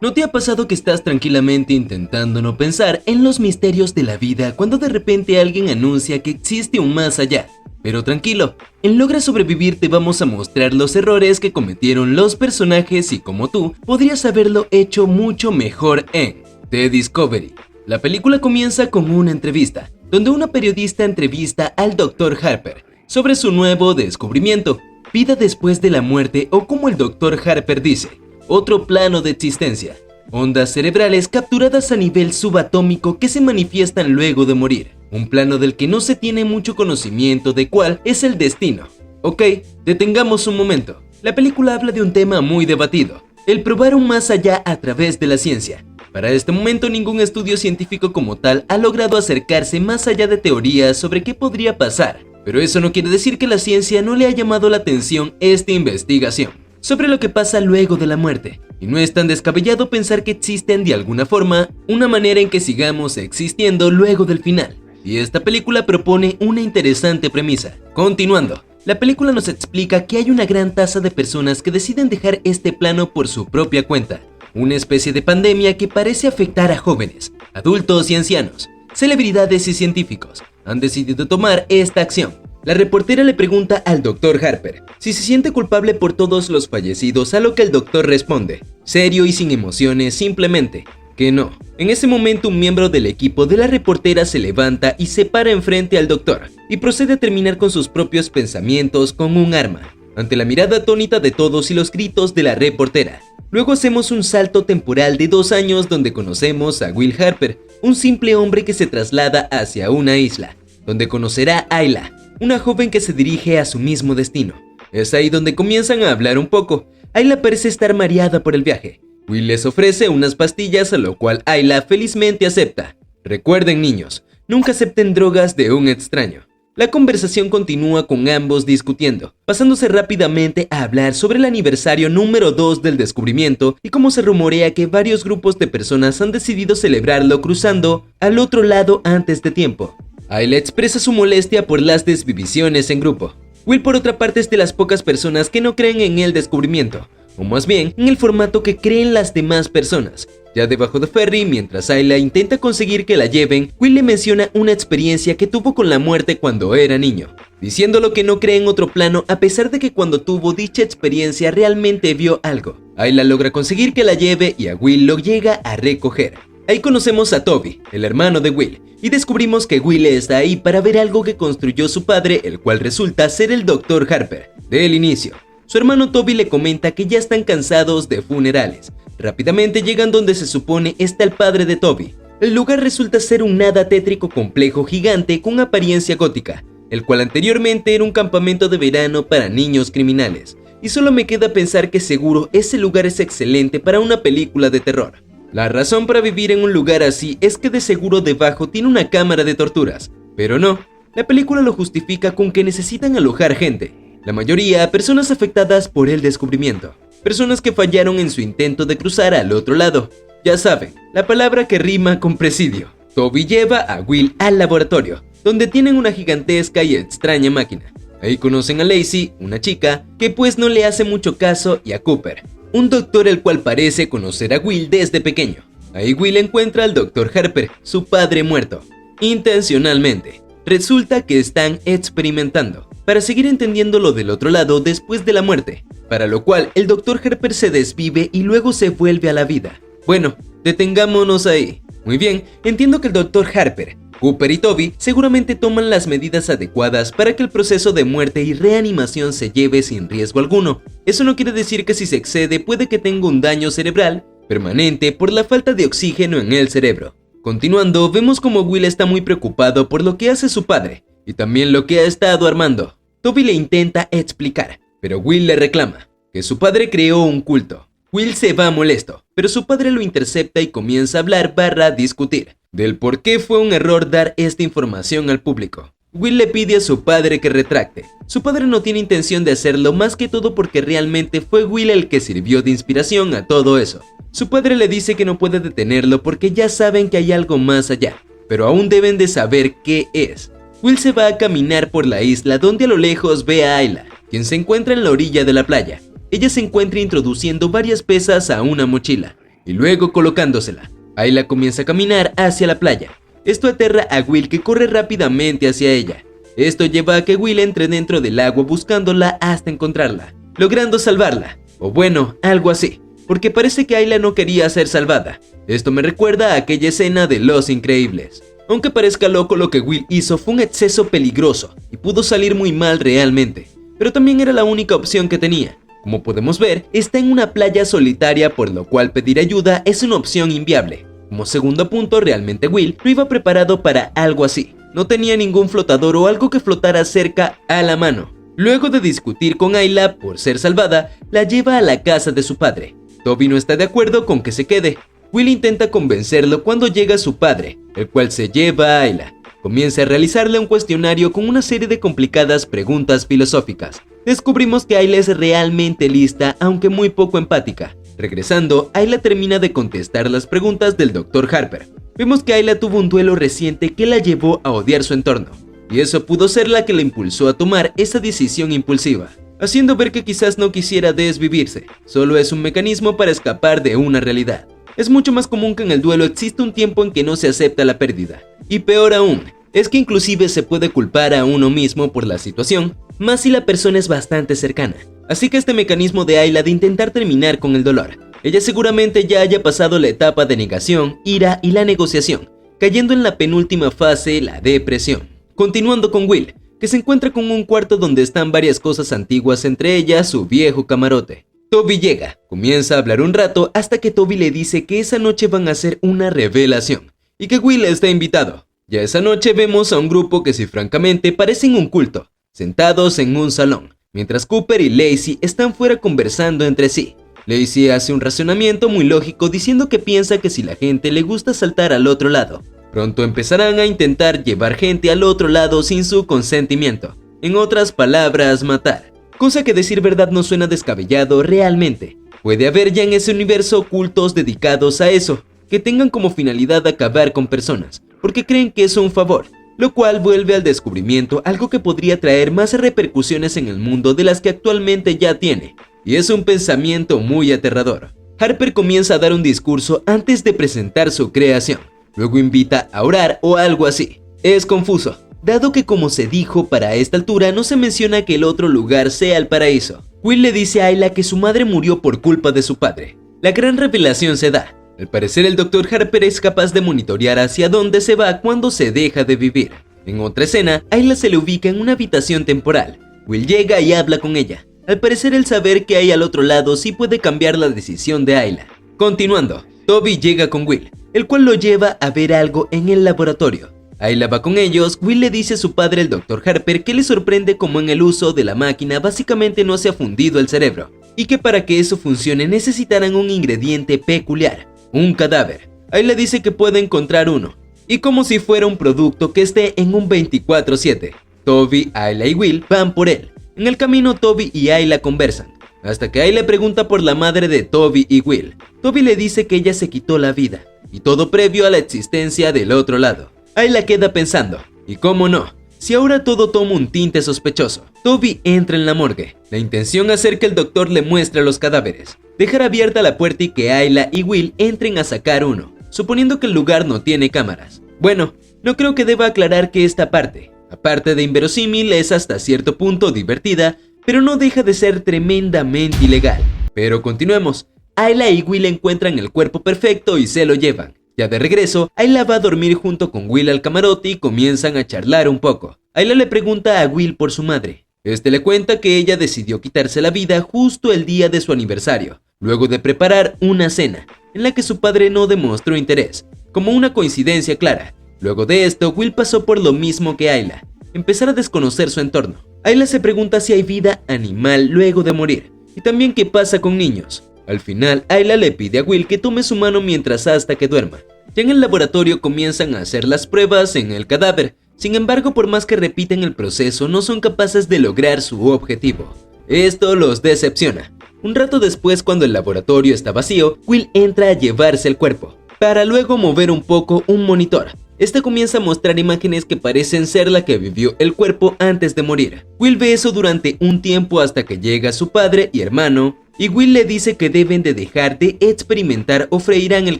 ¿No te ha pasado que estás tranquilamente intentando no pensar en los misterios de la vida cuando de repente alguien anuncia que existe un más allá? Pero tranquilo, en Logra Sobrevivir te vamos a mostrar los errores que cometieron los personajes y como tú, podrías haberlo hecho mucho mejor en The Discovery. La película comienza con una entrevista, donde una periodista entrevista al Dr. Harper sobre su nuevo descubrimiento, vida después de la muerte o como el Dr. Harper dice, otro plano de existencia, ondas cerebrales capturadas a nivel subatómico que se manifiestan luego de morir, un plano del que no se tiene mucho conocimiento de cuál es el destino. Ok, detengamos un momento. La película habla de un tema muy debatido, el probar un más allá a través de la ciencia. Para este momento ningún estudio científico como tal ha logrado acercarse más allá de teorías sobre qué podría pasar, pero eso no quiere decir que la ciencia no le ha llamado la atención esta investigación sobre lo que pasa luego de la muerte, y no es tan descabellado pensar que existen de alguna forma una manera en que sigamos existiendo luego del final, y esta película propone una interesante premisa. Continuando, la película nos explica que hay una gran tasa de personas que deciden dejar este plano por su propia cuenta, una especie de pandemia que parece afectar a jóvenes, adultos y ancianos, celebridades y científicos, han decidido tomar esta acción. La reportera le pregunta al Dr. Harper si se siente culpable por todos los fallecidos, a lo que el doctor responde, serio y sin emociones, simplemente, que no. En ese momento un miembro del equipo de la reportera se levanta y se para enfrente al doctor, y procede a terminar con sus propios pensamientos con un arma, ante la mirada atónita de todos y los gritos de la reportera. Luego hacemos un salto temporal de 2 años donde conocemos a Will Harper, un simple hombre que se traslada hacia una isla, donde conocerá a Ayla, una joven que se dirige a su mismo destino. Es ahí donde comienzan a hablar un poco. Ayla parece estar mareada por el viaje. Will les ofrece unas pastillas, a lo cual Ayla felizmente acepta. Recuerden, niños, nunca acepten drogas de un extraño. La conversación continúa con ambos discutiendo, pasándose rápidamente a hablar sobre el aniversario número 2 del descubrimiento y cómo se rumorea que varios grupos de personas han decidido celebrarlo cruzando al otro lado antes de tiempo. Ayla expresa su molestia por las desvivisiones en grupo. Will, por otra parte, es de las pocas personas que no creen en el descubrimiento, o más bien en el formato que creen las demás personas. Ya debajo de Ferry, mientras Ayla intenta conseguir que la lleven, Will le menciona una experiencia que tuvo con la muerte cuando era niño, diciéndolo que no cree en otro plano a pesar de que cuando tuvo dicha experiencia realmente vio algo. Ayla logra conseguir que la lleve y a Will lo llega a recoger. Ahí conocemos a Toby, el hermano de Will, y descubrimos que Will está ahí para ver algo que construyó su padre, el cual resulta ser el Dr. Harper, del inicio. Su hermano Toby le comenta que ya están cansados de funerales. Rápidamente llegan donde se supone está el padre de Toby. El lugar resulta ser un nada tétrico complejo gigante con apariencia gótica, el cual anteriormente era un campamento de verano para niños criminales. Y solo me queda pensar que seguro ese lugar es excelente para una película de terror. La razón para vivir en un lugar así es que de seguro debajo tiene una cámara de torturas, pero no, la película lo justifica con que necesitan alojar gente, la mayoría personas afectadas por el descubrimiento, personas que fallaron en su intento de cruzar al otro lado, ya saben, la palabra que rima con presidio. Toby lleva a Will al laboratorio, donde tienen una gigantesca y extraña máquina. Ahí conocen a Lacey, una chica, que pues no le hace mucho caso, y a Cooper, un doctor el cual parece conocer a Will desde pequeño. Ahí Will encuentra al Dr. Harper, su padre muerto, intencionalmente. Resulta que están experimentando, para seguir entendiendo lo del otro lado después de la muerte, para lo cual el Dr. Harper se desvive y luego se vuelve a la vida. Bueno, detengámonos ahí. Muy bien, entiendo que el Dr. Harper, Cooper y Toby seguramente toman las medidas adecuadas para que el proceso de muerte y reanimación se lleve sin riesgo alguno. Eso no quiere decir que si se excede puede que tenga un daño cerebral permanente por la falta de oxígeno en el cerebro. Continuando, vemos como Will está muy preocupado por lo que hace su padre y también lo que ha estado armando. Toby le intenta explicar, pero Will le reclama que su padre creó un culto. Will se va molesto, pero su padre lo intercepta y comienza a hablar discutir del por qué fue un error dar esta información al público. Will le pide a su padre que retracte. Su padre no tiene intención de hacerlo más que todo porque realmente fue Will el que sirvió de inspiración a todo eso. Su padre le dice que no puede detenerlo porque ya saben que hay algo más allá, pero aún deben de saber qué es. Will se va a caminar por la isla donde a lo lejos ve a Ayla, quien se encuentra en la orilla de la playa. Ella se encuentra introduciendo varias pesas a una mochila. y luego colocándosela. Ayla comienza a caminar hacia la playa. Esto aterra a Will, que corre rápidamente hacia ella. Esto lleva a que Will entre dentro del agua buscándola hasta encontrarla, logrando salvarla, o bueno, algo así, porque parece que Ayla no quería ser salvada. Esto me recuerda a aquella escena de Los Increíbles. Aunque parezca loco, lo que Will hizo fue un exceso peligroso y pudo salir muy mal realmente, pero también era la única opción que tenía. Como podemos ver, está en una playa solitaria, por lo cual pedir ayuda es una opción inviable. Como segundo punto, realmente Will no iba preparado para algo así. No tenía ningún flotador o algo que flotara cerca a la mano. Luego de discutir con Ayla por ser salvada, la lleva a la casa de su padre. Toby no está de acuerdo con que se quede. Will intenta convencerlo cuando llega su padre, el cual se lleva a Ayla. Comienza a realizarle un cuestionario con una serie de complicadas preguntas filosóficas. Descubrimos que Ayla es realmente lista, aunque muy poco empática. Regresando, Ayla termina de contestar las preguntas del Dr. Harper. Vemos que Ayla tuvo un duelo reciente que la llevó a odiar su entorno, y eso pudo ser la que la impulsó a tomar esa decisión impulsiva, haciendo ver que quizás no quisiera desvivirse, solo es un mecanismo para escapar de una realidad. Es mucho más común que en el duelo exista un tiempo en que no se acepta la pérdida, y peor aún, es que inclusive se puede culpar a uno mismo por la situación, más si la persona es bastante cercana. Así que este mecanismo de Ayla de intentar terminar con el dolor, ella seguramente ya haya pasado la etapa de negación, ira y la negociación, cayendo en la penúltima fase, la depresión. Continuando con Will, que se encuentra con un cuarto donde están varias cosas antiguas, entre ellas su viejo camarote. Toby llega, comienza a hablar un rato hasta que Toby le dice que esa noche van a hacer una revelación y que Will está invitado. Ya esa noche vemos a un grupo que, si francamente, parecen un culto, sentados en un salón, mientras Cooper y Lacey están fuera conversando entre sí. Lacey hace un razonamiento muy lógico diciendo que piensa que si la gente le gusta saltar al otro lado, pronto empezarán a intentar llevar gente al otro lado sin su consentimiento. En otras palabras, matar. Cosa que, decir verdad, no suena descabellado realmente. Puede haber ya en ese universo cultos dedicados a eso, que tengan como finalidad acabar con personas, porque creen que es un favor, lo cual vuelve al descubrimiento algo que podría traer más repercusiones en el mundo de las que actualmente ya tiene, y es un pensamiento muy aterrador. Harper comienza a dar un discurso antes de presentar su creación, luego invita a orar o algo así. Es confuso, dado que, como se dijo, para esta altura no se menciona que el otro lugar sea el paraíso. Will le dice a Ayla que su madre murió por culpa de su padre. La gran revelación se da. Al parecer, el Dr. Harper es capaz de monitorear hacia dónde se va cuando se deja de vivir. En otra escena, Ayla se le ubica en una habitación temporal. Will llega y habla con ella. Al parecer, el saber que hay al otro lado sí puede cambiar la decisión de Ayla. Continuando, Toby llega con Will, el cual lo lleva a ver algo en el laboratorio. Ayla va con ellos. Will le dice a su padre, el Dr. Harper, que le sorprende cómo en el uso de la máquina básicamente no se ha fundido el cerebro, y que para que eso funcione necesitarán un ingrediente peculiar, un cadáver. Ayla dice que puede encontrar uno, y como si fuera un producto que esté en un 24/7. Toby, Ayla y Will van por él. En el camino, Toby y Ayla conversan, hasta que Ayla pregunta por la madre de Toby y Will. Toby le dice que ella se quitó la vida, y todo previo a la existencia del otro lado. Ayla queda pensando, y cómo no, si ahora todo toma un tinte sospechoso. Toby entra en la morgue, la intención hacer que el doctor le muestre los cadáveres, dejar abierta la puerta y que Ayla y Will entren a sacar uno, suponiendo que el lugar no tiene cámaras. Bueno, no creo que deba aclarar que esta parte, aparte de inverosímil, es hasta cierto punto divertida, pero no deja de ser tremendamente ilegal. Pero continuemos. Ayla y Will encuentran el cuerpo perfecto y se lo llevan. Ya de regreso, Ayla va a dormir junto con Will al camarote y comienzan a charlar un poco. Ayla le pregunta a Will por su madre. Este le cuenta que ella decidió quitarse la vida justo el día de su aniversario, luego de preparar una cena, en la que su padre no demostró interés, como una coincidencia clara. Luego de esto, Will pasó por lo mismo que Ayla, empezar a desconocer su entorno. Ayla se pregunta si hay vida animal luego de morir, y también qué pasa con niños. Al final, Ayla le pide a Will que tome su mano mientras hasta que duerma. Ya en el laboratorio comienzan a hacer las pruebas en el cadáver. Sin embargo, por más que repiten el proceso, no son capaces de lograr su objetivo. Esto los decepciona. Un rato después, cuando el laboratorio está vacío, Will entra a llevarse el cuerpo, para luego mover un poco un monitor, Esta comienza a mostrar imágenes que parecen ser la que vivió el cuerpo antes de morir. Will ve eso durante un tiempo hasta que llega su padre y hermano, y Will le dice que deben de dejar de experimentar o freirán el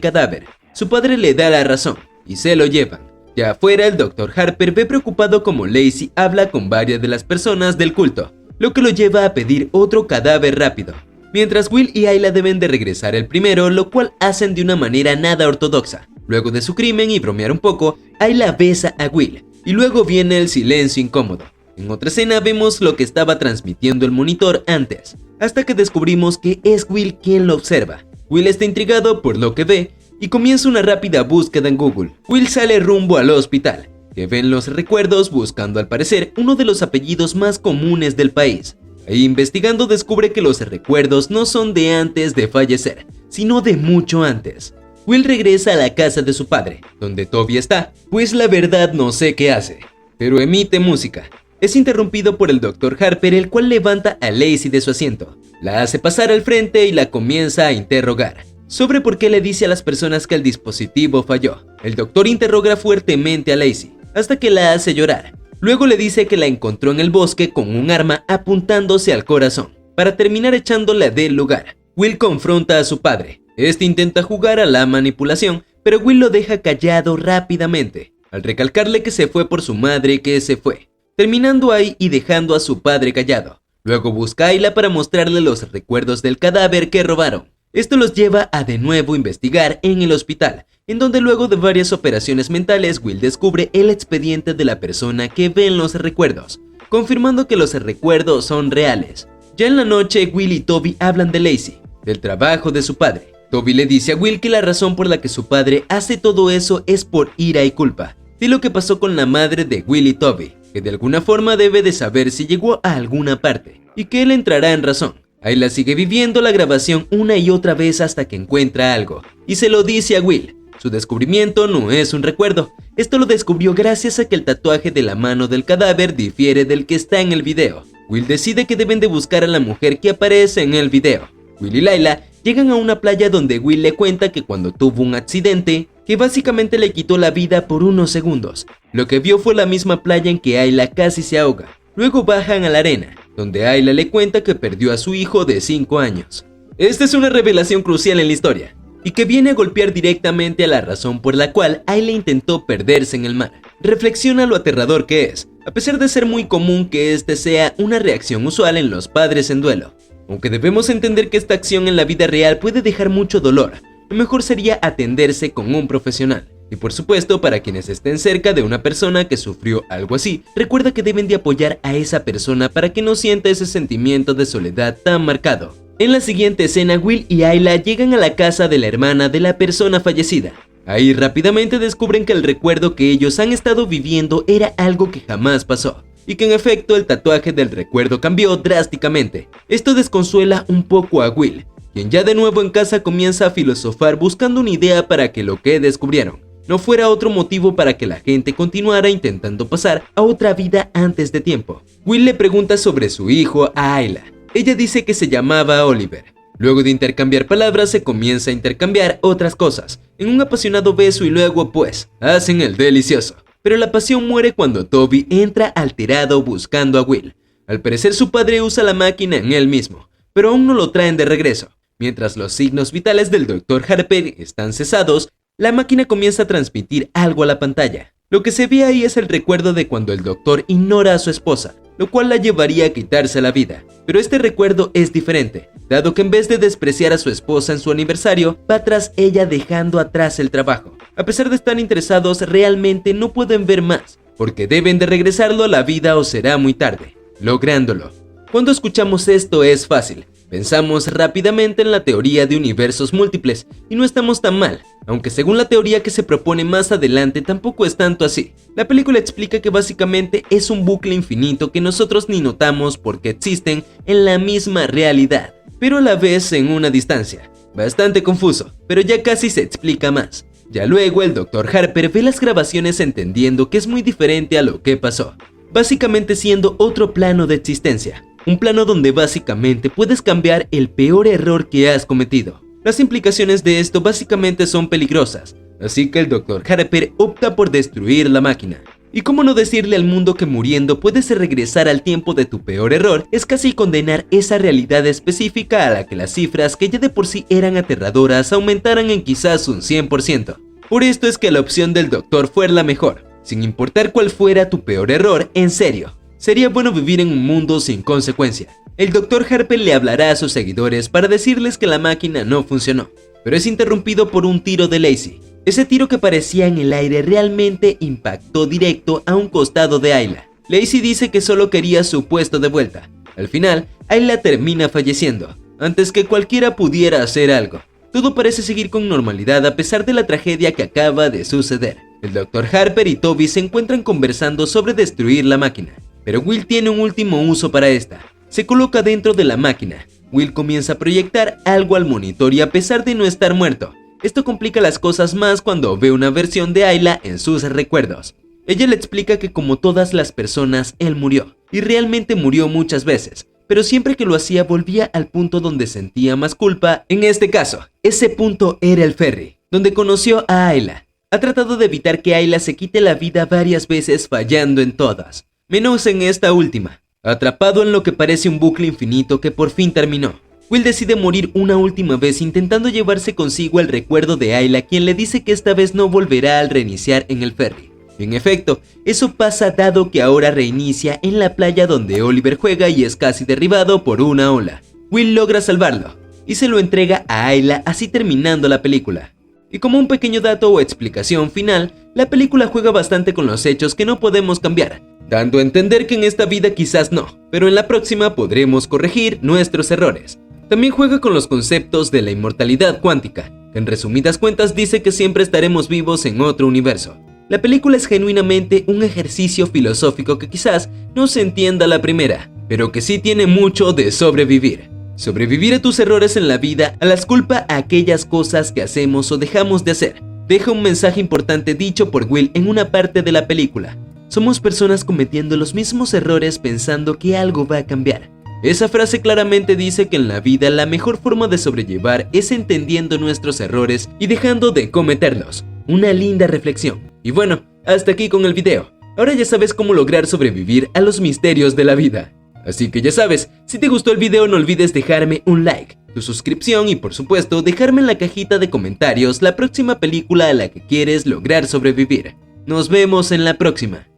cadáver. Su padre le da la razón, y se lo llevan. Ya afuera, el Dr. Harper ve preocupado como Lacey habla con varias de las personas del culto, lo que lo lleva a pedir otro cadáver rápido. Mientras Will y Ayla deben de regresar el primero, lo cual hacen de una manera nada ortodoxa. Luego de su crimen y bromear un poco, Ayla besa a Will, y luego viene el silencio incómodo. En otra escena vemos lo que estaba transmitiendo el monitor antes, hasta que descubrimos que es Will quien lo observa. Will está intrigado por lo que ve, y comienza una rápida búsqueda en Google. Will sale rumbo al hospital, que ve en los recuerdos buscando al parecer uno de los apellidos más comunes del país. Ahí investigando descubre que los recuerdos no son de antes de fallecer, sino de mucho antes. Will regresa a la casa de su padre, donde Toby está, pues la verdad no sé qué hace, pero emite música. Es interrumpido por el Dr. Harper, el cual levanta a Lacey de su asiento, la hace pasar al frente y la comienza a interrogar sobre por qué le dice a las personas que el dispositivo falló. El doctor interroga fuertemente a Lacey, hasta que la hace llorar. Luego le dice que la encontró en el bosque con un arma apuntándose al corazón, para terminar echándola del lugar. Will confronta a su padre. Este intenta jugar a la manipulación, pero Will lo deja callado rápidamente, al recalcarle que se fue por su madre que se fue, terminando ahí y dejando a su padre callado. Luego busca a Ayla para mostrarle los recuerdos del cadáver que robaron. Esto los lleva a de nuevo investigar en el hospital, en donde luego de varias operaciones mentales, Will descubre el expediente de la persona que ve en los recuerdos, confirmando que los recuerdos son reales. Ya en la noche, Will y Toby hablan de Lacey, del trabajo de su padre. Toby le dice a Will que la razón por la que su padre hace todo eso es por ira y culpa, de lo que pasó con la madre de Will y Toby, que de alguna forma debe de saber si llegó a alguna parte, y que él entrará en razón. Ayla sigue viviendo la grabación una y otra vez hasta que encuentra algo, y se lo dice a Will. Su descubrimiento no es un recuerdo, esto lo descubrió gracias a que el tatuaje de la mano del cadáver difiere del que está en el video. Will decide que deben de buscar a la mujer que aparece en el video. Will y Layla llegan a una playa donde Will le cuenta que cuando tuvo un accidente, que básicamente le quitó la vida por unos segundos, lo que vio fue la misma playa en que Ayla casi se ahoga. Luego bajan a la arena, donde Ayla le cuenta que perdió a su hijo de 5 años. Esta es una revelación crucial en la historia, y que viene a golpear directamente a la razón por la cual Ayla intentó perderse en el mar. Reflexiona lo aterrador que es, a pesar de ser muy común que este sea una reacción usual en los padres en duelo. Aunque debemos entender que esta acción en la vida real puede dejar mucho dolor, lo mejor sería atenderse con un profesional. Y por supuesto, para quienes estén cerca de una persona que sufrió algo así, recuerda que deben de apoyar a esa persona para que no sienta ese sentimiento de soledad tan marcado. En la siguiente escena, Will y Ayla llegan a la casa de la hermana de la persona fallecida. Ahí rápidamente descubren que el recuerdo que ellos han estado viviendo era algo que jamás pasó, y que en efecto el tatuaje del recuerdo cambió drásticamente. Esto desconsuela un poco a Will, quien ya de nuevo en casa comienza a filosofar buscando una idea para que lo que descubrieron no fuera otro motivo para que la gente continuara intentando pasar a otra vida antes de tiempo. Will le pregunta sobre su hijo a Ayla. Ella dice que se llamaba Oliver. Luego de intercambiar palabras se comienza a intercambiar otras cosas, en un apasionado beso y luego pues, hacen el delicioso. Pero la pasión muere cuando Toby entra alterado buscando a Will. Al parecer su padre usa la máquina en él mismo, pero aún no lo traen de regreso. Mientras los signos vitales del Dr. Harper están cesados, la máquina comienza a transmitir algo a la pantalla. Lo que se ve ahí es el recuerdo de cuando el doctor ignora a su esposa, lo cual la llevaría a quitarse la vida. Pero este recuerdo es diferente, dado que en vez de despreciar a su esposa en su aniversario, va tras ella dejando atrás el trabajo. A pesar de estar interesados, realmente no pueden ver más, porque deben de regresarlo a la vida o será muy tarde, lográndolo. Cuando escuchamos esto es fácil. Pensamos rápidamente en la teoría de universos múltiples, y no estamos tan mal, aunque según la teoría que se propone más adelante tampoco es tanto así. La película explica que básicamente es un bucle infinito que nosotros ni notamos porque existen en la misma realidad, pero a la vez en una distancia. Bastante confuso, pero ya casi se explica más. Ya luego el Dr. Harper ve las grabaciones entendiendo que es muy diferente a lo que pasó, básicamente siendo otro plano de existencia. Un plano donde básicamente puedes cambiar el peor error que has cometido. Las implicaciones de esto básicamente son peligrosas, así que el Dr. Harper opta por destruir la máquina. Y cómo no decirle al mundo que muriendo puedes regresar al tiempo de tu peor error, es casi condenar esa realidad específica a la que las cifras que ya de por sí eran aterradoras aumentaran en quizás un 100%. Por esto es que la opción del doctor fue la mejor, sin importar cuál fuera tu peor error, en serio. Sería bueno vivir en un mundo sin consecuencia. El Dr. Harper le hablará a sus seguidores para decirles que la máquina no funcionó, pero es interrumpido por un tiro de Lacey. Ese tiro que parecía en el aire realmente impactó directo a un costado de Ayla. Lacey dice que solo quería su puesto de vuelta. Al final, Ayla termina falleciendo, antes que cualquiera pudiera hacer algo. Todo parece seguir con normalidad a pesar de la tragedia que acaba de suceder. El Dr. Harper y Toby se encuentran conversando sobre destruir la máquina, pero Will tiene un último uso para esta. Se coloca dentro de la máquina. Will comienza a proyectar algo al monitor y a pesar de no estar muerto, esto complica las cosas más cuando ve una versión de Ayla en sus recuerdos. Ella le explica que como todas las personas, él murió, y realmente murió muchas veces, pero siempre que lo hacía volvía al punto donde sentía más culpa. En este caso, ese punto era el ferry, donde conoció a Ayla. Ha tratado de evitar que Ayla se quite la vida varias veces, fallando en todas, menos en esta última, atrapado en lo que parece un bucle infinito que por fin terminó. Will decide morir una última vez intentando llevarse consigo el recuerdo de Ayla, quien le dice que esta vez no volverá al reiniciar en el ferry. En efecto, eso pasa dado que ahora reinicia en la playa donde Oliver juega y es casi derribado por una ola. Will logra salvarlo y se lo entrega a Ayla, así terminando la película. Y como un pequeño dato o explicación final, la película juega bastante con los hechos que no podemos cambiar, dando a entender que en esta vida quizás no, pero en la próxima podremos corregir nuestros errores. También juega con los conceptos de la inmortalidad cuántica, que en resumidas cuentas dice que siempre estaremos vivos en otro universo. La película es genuinamente un ejercicio filosófico que quizás no se entienda a la primera, pero que sí tiene mucho de sobrevivir. Sobrevivir a tus errores en la vida, a las culpas a aquellas cosas que hacemos o dejamos de hacer. Deja un mensaje importante dicho por Will en una parte de la película. Somos personas cometiendo los mismos errores pensando que algo va a cambiar. Esa frase claramente dice que en la vida la mejor forma de sobrellevar es entendiendo nuestros errores y dejando de cometerlos. Una linda reflexión. Y bueno, hasta aquí con el video. Ahora ya sabes cómo lograr sobrevivir a los misterios de la vida. Así que ya sabes, si te gustó el video no olvides dejarme un like, tu suscripción y por supuesto dejarme en la cajita de comentarios la próxima película a la que quieres lograr sobrevivir. Nos vemos en la próxima.